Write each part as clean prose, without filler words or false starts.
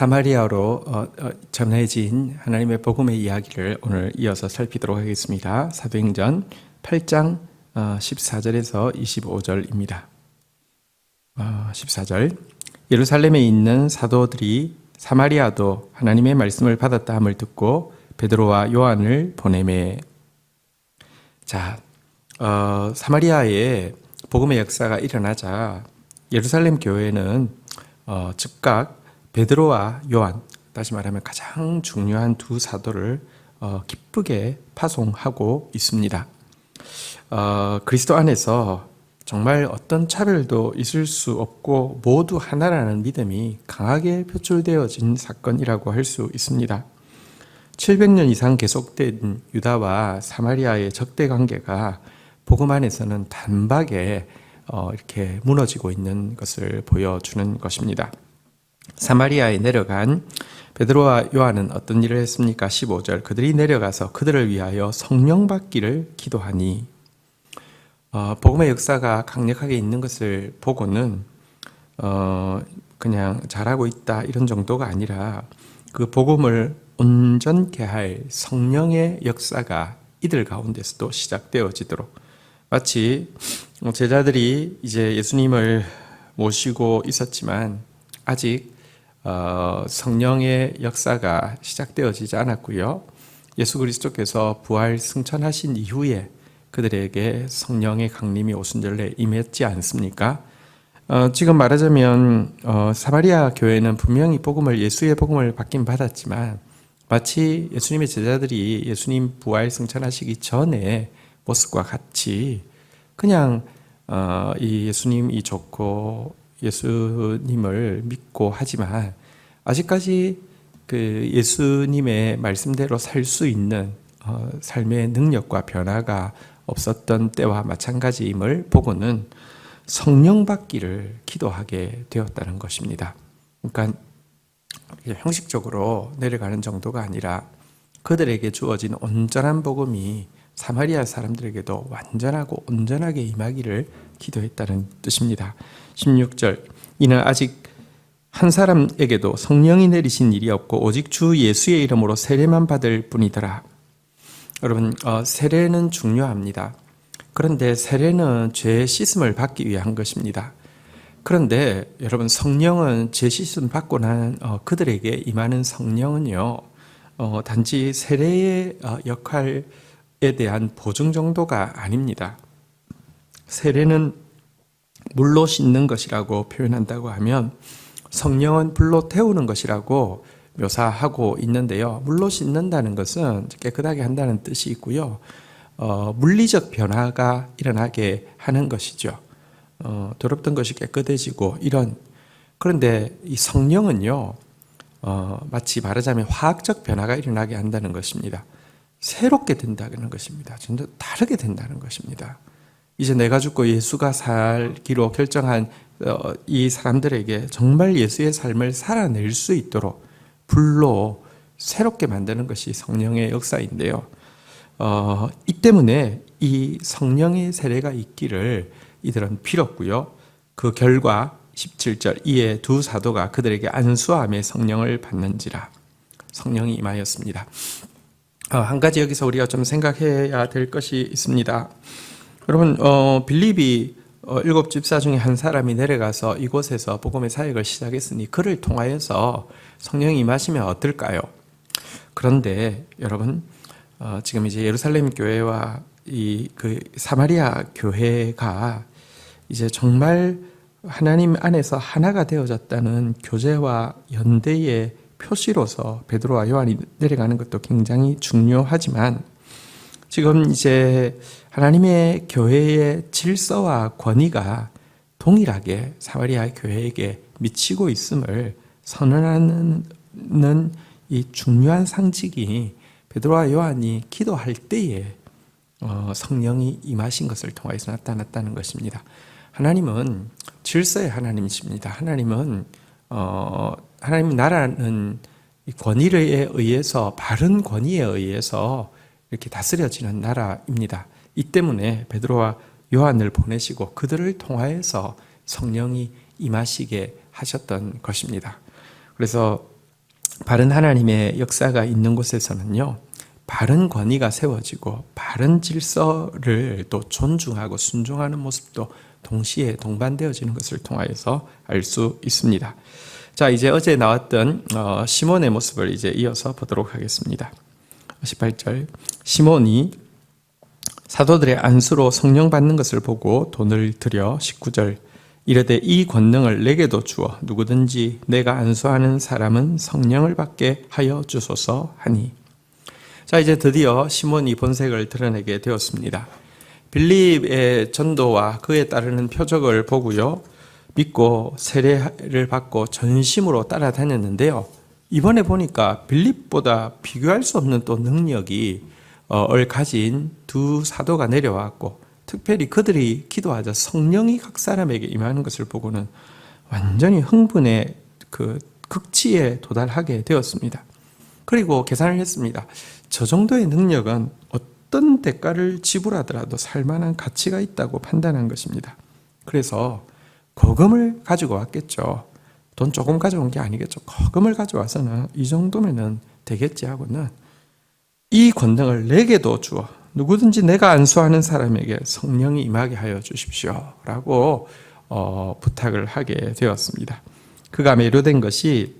사마리아로 전해진 하나님의 복음의 이야기를 오늘 이어서 살피도록 하겠습니다. 사도행전 8장 14절에서 25절입니다. 14절 예루살렘에 있는 사도들이 사마리아도 하나님의 말씀을 받았다 함을 듣고 베드로와 요한을 보내매. 자, 사마리아에 복음의 역사가 일어나자 예루살렘 교회는 즉각 베드로와 요한, 다시 말하면 가장 중요한 두 사도를 기쁘게 파송하고 있습니다. 그리스도 안에서 정말 어떤 차별도 있을 수 없고 모두 하나라는 믿음이 강하게 표출되어진 사건이라고 할 수 있습니다. 700년 이상 계속된 유다와 사마리아의 적대 관계가 복음 안에서는 단박에 이렇게 무너지고 있는 것을 보여주는 것입니다. 사마리아에 내려간 베드로와 요한은 어떤 일을 했습니까? 15절 그들이 내려가서 그들을 위하여 성령 받기를 기도하니. 복음의 역사가 강력하게 있는 것을 보고는 그냥 잘하고 있다 이런 정도가 아니라 그 복음을 온전케 할 성령의 역사가 이들 가운데서도 시작되어지도록, 마치 제자들이 이제 예수님을 모시고 있었지만 아직 성령의 역사가 시작되어지지 않았고요. 예수 그리스도께서 부활 승천하신 이후에 그들에게 성령의 강림이 오순절에 임했지 않습니까? 지금 말하자면 사마리아 교회는 분명히 예수의 복음을 받긴 받았지만 마치 예수님의 제자들이 예수님 부활 승천하시기 전에 모습과 같이 그냥 이 예수님이 좋고 예수님을 믿고 하지만 아직까지 그 예수님의 말씀대로 살 수 있는 삶의 능력과 변화가 없었던 때와 마찬가지임을 보고는 성령 받기를 기도하게 되었다는 것입니다. 그러니까 형식적으로 내려가는 정도가 아니라 그들에게 주어진 온전한 복음이 사마리아 사람들에게도 완전하고 온전하게 임하기를 기도했다는 뜻입니다. 16절 이는 아직 한 사람에게도 성령이 내리신 일이 없고 오직 주 예수의 이름으로 세례만 받을 뿐이더라. 여러분, 세례는 중요합니다. 그런데 세례는 죄 씻음을 받기 위한 것입니다. 그런데 여러분, 성령은 죄 씻음 받고 난 그들에게 임하는 성령은요, 단지 세례의 역할에 대한 보증 정도가 아닙니다. 세례는 물로 씻는 것이라고 표현한다고 하면 성령은 불로 태우는 것이라고 묘사하고 있는데요. 물로 씻는다는 것은 깨끗하게 한다는 뜻이 있고요. 물리적 변화가 일어나게 하는 것이죠. 더럽던 것이 깨끗해지고 그런데 이 성령은요, 마치 말하자면 화학적 변화가 일어나게 한다는 것입니다. 새롭게 된다는 것입니다. 전혀 다르게 된다는 것입니다. 이제 내가 죽고 예수가 살기로 결정한 이 사람들에게 정말 예수의 삶을 살아낼 수 있도록 불로 새롭게 만드는 것이 성령의 역사인데요. 이 때문에 이 성령의 세례가 있기를 이들은 빌었고요. 그 결과 17절 이에 두 사도가 그들에게 안수함에 성령을 받는지라. 성령이 임하였습니다. 한 가지 여기서 우리가 좀 생각해야 될 것이 있습니다. 여러분, 빌립이 7 집사 중에 한 사람이 내려가서 이곳에서 복음의 사역을 시작했으니 그를 통하여서 성령이 임하시면 어떨까요? 그런데 여러분, 지금 이제 예루살렘 교회와 그 사마리아 교회가 이제 정말 하나님 안에서 하나가 되어졌다는 교제와 연대의 표시로서 베드로와 요한이 내려가는 것도 굉장히 중요하지만 지금 이제 하나님의 교회의 질서와 권위가 동일하게 사마리아 교회에게 미치고 있음을 선언하는 이 중요한 상징이 베드로와 요한이 기도할 때에 성령이 임하신 것을 통해서 나타났다는 것입니다. 하나님은 질서의 하나님이십니다. 하나님 나라는 권위에 의해서, 바른 권위에 의해서 이렇게 다스려지는 나라입니다. 이 때문에 베드로와 요한을 보내시고 그들을 통하여서 성령이 임하시게 하셨던 것입니다. 그래서 바른 하나님의 역사가 있는 곳에서는요, 바른 권위가 세워지고 바른 질서를 또 존중하고 순종하는 모습도 동시에 동반되어지는 것을 통하여서 알 수 있습니다. 자, 이제 어제 나왔던 시몬의 모습을 이제 이어서 보도록 하겠습니다. 18절, 시몬이 사도들의 안수로 성령 받는 것을 보고 돈을 들여 19절, 이르되 이 권능을 내게도 주어 누구든지 내가 안수하는 사람은 성령을 받게 하여 주소서 하니. 자, 이제 드디어 시몬이 본색을 드러내게 되었습니다. 빌립의 전도와 그에 따르는 표적을 보고요, 믿고 세례를 받고 전심으로 따라다녔는데요, 이번에 보니까 빌립보다 비교할 수 없는 또 능력이 가진 두 사도가 내려왔고, 특별히 그들이 기도하자 성령이 각 사람에게 임하는 것을 보고는 완전히 흥분의 그 극치에 도달하게 되었습니다. 그리고 계산을 했습니다. 저 정도의 능력은 어떤 대가를 지불하더라도 살만한 가치가 있다고 판단한 것입니다. 그래서 거금을 가지고 왔겠죠. 돈 조금 가져온 게 아니겠죠. 거금을 가져와서는 이 정도면은 되겠지 하고는 이 권능을 내게도 주어 누구든지 내가 안수하는 사람에게 성령이 임하게 하여 주십시오 라고 부탁을 하게 되었습니다. 그가 매료된 것이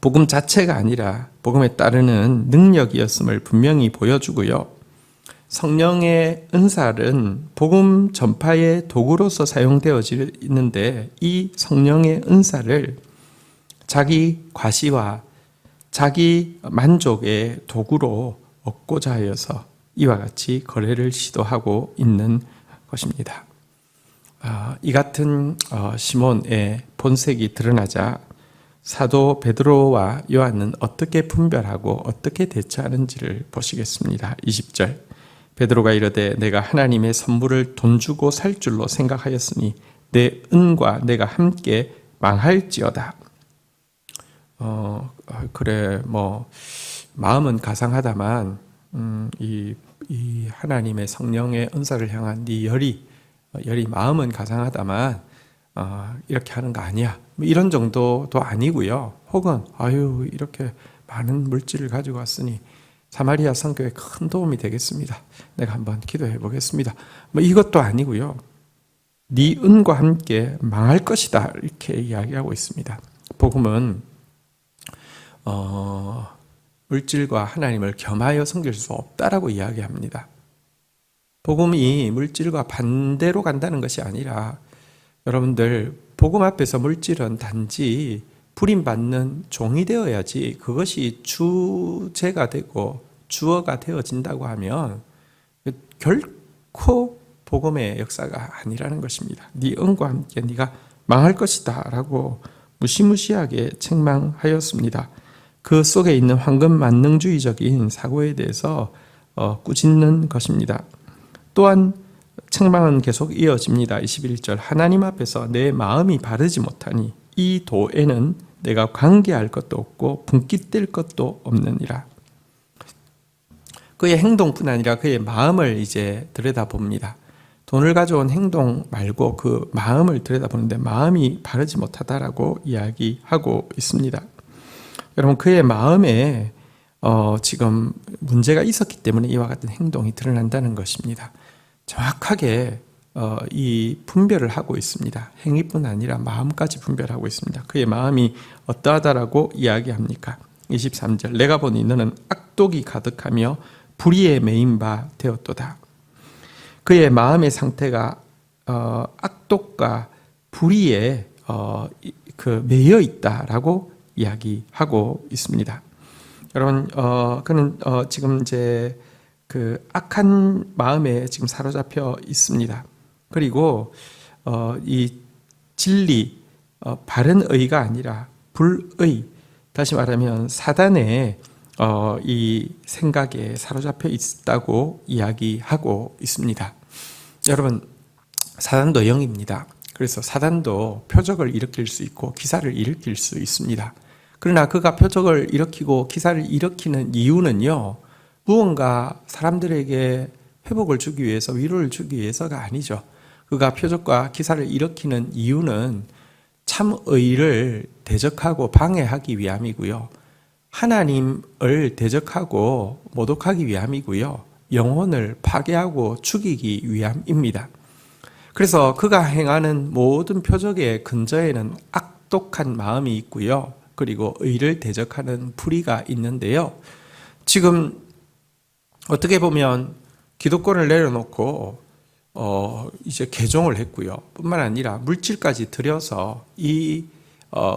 복음 자체가 아니라 복음에 따르는 능력이었음을 분명히 보여주고요, 성령의 은사는 복음 전파의 도구로서 사용되어지는데 이 성령의 은사를 자기 과시와 자기 만족의 도구로 얻고자 하여서 이와 같이 거래를 시도하고 있는 것입니다. 이 같은 시몬의 본색이 드러나자 사도 베드로와 요한은 어떻게 분별하고 어떻게 대처하는지를 보시겠습니다. 20절, 베드로가 이르되 내가 하나님의 선물을 돈 주고 살 줄로 생각하였으니 내 은과 내가 함께 망할지어다. 그래, 마음은 가상하다만 이 하나님의 성령의 은사를 향한 네 열이 마음은 가상하다만 이렇게 하는 거 아니야, 이런 정도도 아니고요. 혹은 이렇게 많은 물질을 가지고 왔으니 사마리아 선교에 큰 도움이 되겠습니다. 내가 한번 기도해 보겠습니다. 이것도 아니고요. 네 은과 함께 망할 것이다 이렇게 이야기하고 있습니다. 복음은 물질과 하나님을 겸하여 섬길 수 없다라고 이야기합니다. 복음이 물질과 반대로 간다는 것이 아니라, 여러분들, 복음 앞에서 물질은 단지 부림받는 종이 되어야지 그것이 주제가 되고 주어가 되어진다고 하면 결코 복음의 역사가 아니라는 것입니다. 네 은과 함께 네가 망할 것이다 라고 무시무시하게 책망하였습니다. 그 속에 있는 황금 만능주의적인 사고에 대해서 꾸짖는 것입니다. 또한 책망은 계속 이어집니다. 21절, 하나님 앞에서 내 마음이 바르지 못하니 이 도에는 내가 관계할 것도 없고 분깃될 것도 없느니라. 그의 행동뿐 아니라 그의 마음을 이제 들여다봅니다. 돈을 가져온 행동 말고 그 마음을 들여다보는데 마음이 바르지 못하다라고 이야기하고 있습니다. 여러분, 그의 마음에 지금 문제가 있었기 때문에 이와 같은 행동이 드러난다는 것입니다. 정확하게 이 분별을 하고 있습니다. 행위뿐 아니라 마음까지 분별하고 있습니다. 그의 마음이 어떠하다라고 이야기합니까? 23절, 내가 보니 너는 악독이 가득하며 불의에 매인 바 되었도다. 그의 마음의 상태가 악독과 불의에 매여 있다라고 이야기하고 있습니다. 여러분, 그는 지금 이제 그 악한 마음에 지금 사로잡혀 있습니다. 그리고 이 진리, 바른 의가 아니라 불의, 다시 말하면 사단의 이 생각에 사로잡혀 있다고 이야기하고 있습니다. 여러분, 사단도 영입니다. 그래서 사단도 표적을 일으킬 수 있고 기사를 일으킬 수 있습니다. 그러나 그가 표적을 일으키고 기사를 일으키는 이유는요, 무언가 사람들에게 회복을 주기 위해서, 위로를 주기 위해서가 아니죠. 그가 표적과 기사를 일으키는 이유는 참 의를 대적하고 방해하기 위함이고요. 하나님을 대적하고 모독하기 위함이고요. 영혼을 파괴하고 죽이기 위함입니다. 그래서 그가 행하는 모든 표적의 근저에는 악독한 마음이 있고요. 그리고 의를 대적하는 불의가 있는데요. 지금 어떻게 보면 기득권을 내려놓고 이제 개종을 했고요. 뿐만 아니라 물질까지 들여서 이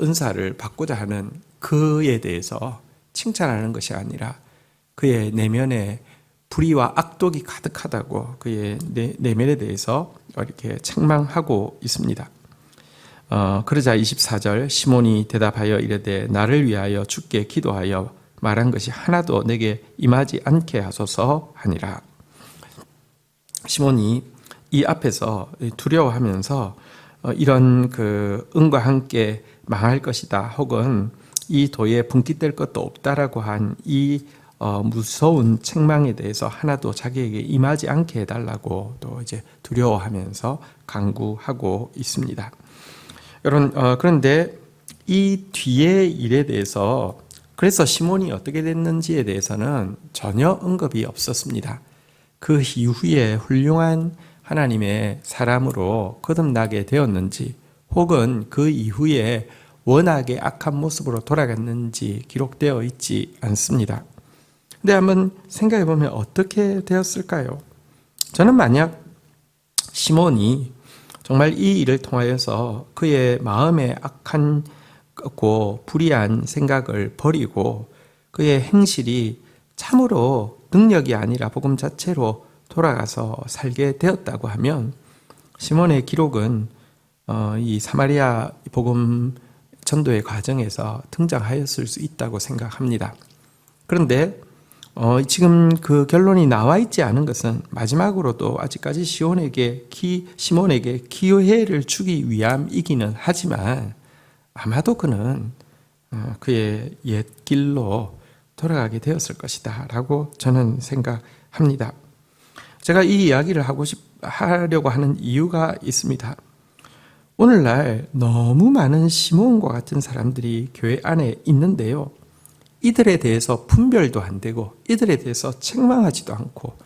은사를 받고자 하는 그에 대해서 칭찬하는 것이 아니라 그의 내면에 불의와 악독이 가득하다고 그의 내면에 대해서 이렇게 책망하고 있습니다. 그러자 24절 시몬이 대답하여 이르되 나를 위하여 주께 기도하여 말한 것이 하나도 내게 임하지 않게 하소서 하니라. 시몬이 이 앞에서 두려워하면서 이런 그 은과 함께 망할 것이다 혹은 이 도에 분깃될 것도 없다라고 한 이 무서운 책망에 대해서 하나도 자기에게 임하지 않게 해달라고 또 이제 두려워하면서 간구하고 있습니다. 여러분, 그런데 이 뒤의 일에 대해서 그래서 시몬이 어떻게 됐는지에 대해서는 전혀 언급이 없었습니다. 그 이후에 훌륭한 하나님의 사람으로 거듭나게 되었는지 혹은 그 이후에 워낙에 악한 모습으로 돌아갔는지 기록되어 있지 않습니다. 근데 한번 생각해 보면 어떻게 되었을까요? 저는 만약 시몬이 정말 이 일을 통하여서 그의 마음의 악한 불의한 생각을 버리고 그의 행실이 참으로 능력이 아니라 복음 자체로 돌아가서 살게 되었다고 하면 시몬의 기록은 이 사마리아 복음 전도의 과정에서 등장하였을 수 있다고 생각합니다. 그런데 지금 그 결론이 나와 있지 않은 것은 마지막으로도 아직까지 시몬에게 기회를 주기 위함이기는 하지만 아마도 그는 그의 옛 길로 돌아가게 되었을 것이다 라고 저는 생각합니다. 제가 이 이야기를 하려고 하는 이유가 있습니다. 오늘날 너무 많은 시몬과 같은 사람들이 교회 안에 있는데요. 이들에 대해서 분별도 안 되고 이들에 대해서 책망하지도 않고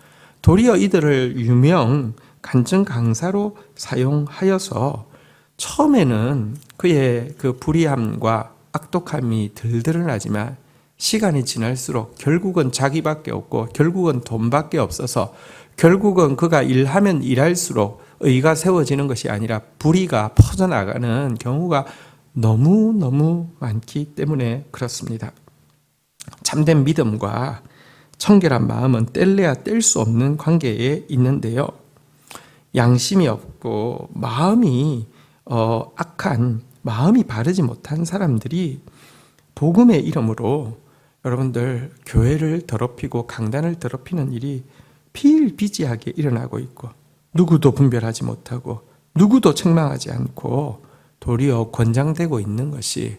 도리어 이들을 유명 간증 강사로 사용하여서 처음에는 그의 그 불의함과 악독함이 덜 드러나지만 시간이 지날수록 결국은 자기밖에 없고 결국은 돈밖에 없어서 결국은 그가 일하면 일할수록 의가 세워지는 것이 아니라 불의가 퍼져나가는 경우가 너무너무 많기 때문에 그렇습니다. 참된 믿음과 청결한 마음은 뗄래야 뗄 수 없는 관계에 있는데요. 양심이 없고 마음이 악한, 마음이 바르지 못한 사람들이 복음의 이름으로 여러분들 교회를 더럽히고 강단을 더럽히는 일이 비일비재하게 일어나고 있고 누구도 분별하지 못하고 누구도 책망하지 않고 도리어 권장되고 있는 것이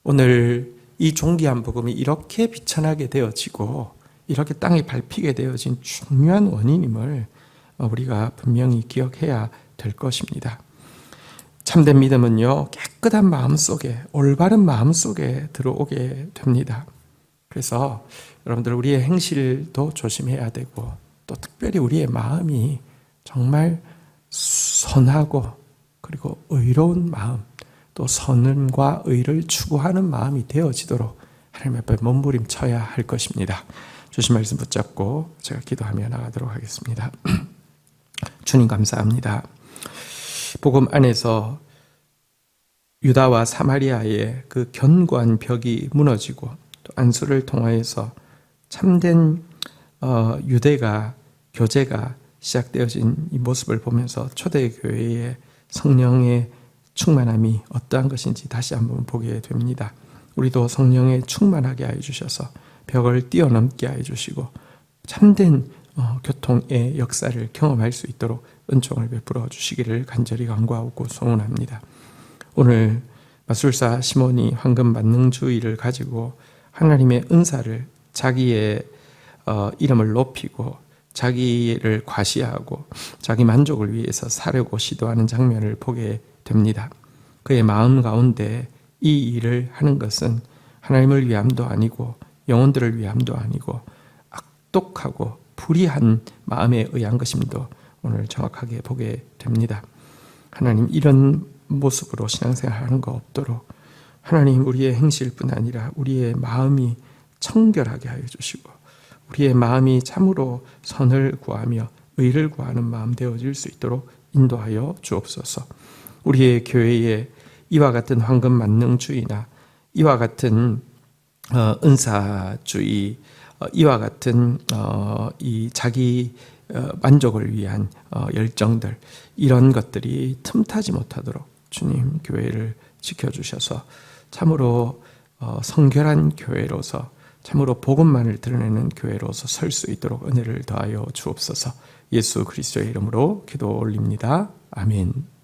오늘 이 존귀한 복음이 이렇게 비천하게 되어지고 이렇게 땅에 밟히게 되어진 중요한 원인임을 우리가 분명히 기억해야 될 것입니다. 참된 믿음은요, 깨끗한 마음 속에, 올바른 마음 속에 들어오게 됩니다. 그래서 여러분들 우리의 행실도 조심해야 되고 또 특별히 우리의 마음이 정말 선하고 그리고 의로운 마음, 또 선과 의를 추구하는 마음이 되어지도록 하나님 앞에 몸부림쳐야 할 것입니다. 주신 말씀 붙잡고 제가 기도하며 나가도록 하겠습니다. 주님 감사합니다. 복음 안에서 유다와 사마리아의 그 견고한 벽이 무너지고 또 안수를 통하여서 참된 유대가 교제가 시작되어진 이 모습을 보면서 초대교회의 성령의 충만함이 어떠한 것인지 다시 한번 보게 됩니다. 우리도 성령에 충만하게 하여 주셔서 벽을 뛰어넘게 하여 주시고 참된 교통의 역사를 경험할 수 있도록 은총을 베풀어 주시기를 간절히 간구하고 소원합니다. 오늘 마술사 시몬이 황금 만능주의를 가지고 하나님의 은사를 자기의 이름을 높이고 자기를 과시하고 자기 만족을 위해서 살려고 시도하는 장면을 보게 됩니다. 그의 마음 가운데 이 일을 하는 것은 하나님을 위함도 아니고 영혼들을 위함도 아니고 악독하고 불의한 마음에 의한 것임도 오늘 정확하게 보게 됩니다. 하나님, 이런 모습으로 신앙생활하는 거 없도록 하나님, 우리의 행실뿐 아니라 우리의 마음이 청결하게 하여 주시고 우리의 마음이 참으로 선을 구하며 의를 구하는 마음 되어질 수 있도록 인도하여 주옵소서. 우리의 교회에 이와 같은 황금 만능주의나 이와 같은 은사주의, 이와 같은 이 자기 만족을 위한 열정들, 이런 것들이 틈타지 못하도록 주님 교회를 지켜주셔서 참으로 성결한 교회로서, 참으로 복음만을 드러내는 교회로서 설 수 있도록 은혜를 더하여 주옵소서. 예수 그리스도의 이름으로 기도 올립니다. 아멘.